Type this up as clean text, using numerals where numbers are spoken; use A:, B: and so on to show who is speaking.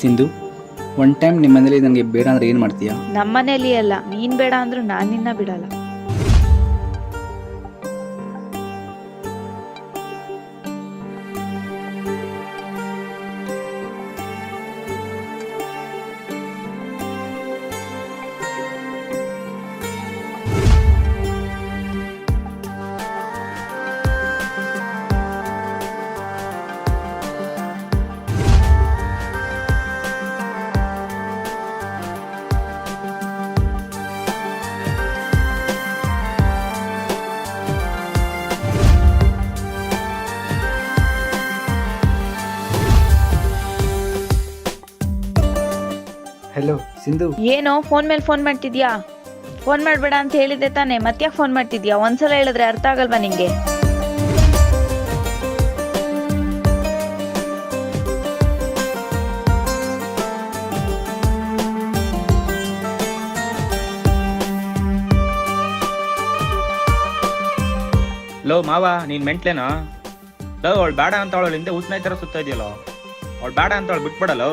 A: Sindhu, one time ನಿಮ್ಮ ಮನೇಲಿ ನನಗೆ ಬೇಡ ಅಂದ್ರೆ ಏನು ಮಾಡ್ತೀಯಾ?
B: ನಮ್ಮನೇಲಿ ಅಲ್ಲ, ನೀನ್ ಬೇಡ ಅಂದ್ರೂ ನಾನ್ ನಿನ್ನ ಬಿಡಲ್ಲ.
A: ಹಲೋ ಸಿಂಧು.
B: ಏನೋ ಫೋನ್ ಮೇಲೆ ಫೋನ್ ಮಾಡ್ತಿದ್ಯಾ? ಫೋನ್ ಮಾಡ್ಬೇಡ ಅಂತ ಹೇಳಿದ್ದೆ ತಾನೆ, ಮತ್ತ್ಯಾಕ್ ಫೋನ್ ಮಾಡ್ತಿದ್ಯಾ? ಒಂದ್ಸಲ ಹೇಳಿದ್ರೆ ಅರ್ಥ ಆಗಲ್ವಾ ನಿಂಗೆ?
C: ಲೋ ಮಾವ, ನೀನ್ ಮೆಂಟ್ಲೇನೋ? ಲೋ, ಅವಳು ಬೇಡ ಅಂತ ಅವಳು ಹಿಂದೆ ಉಸ್ನಾಯ್ ತರ ಸುತ್ತಾ ಇದೆಯಲ್ಲೋ. ಅವಳು ಬೇಡ ಅಂತ ಅವಳು ಬಿಟ್ಬಿಡಲ್ಲೋ.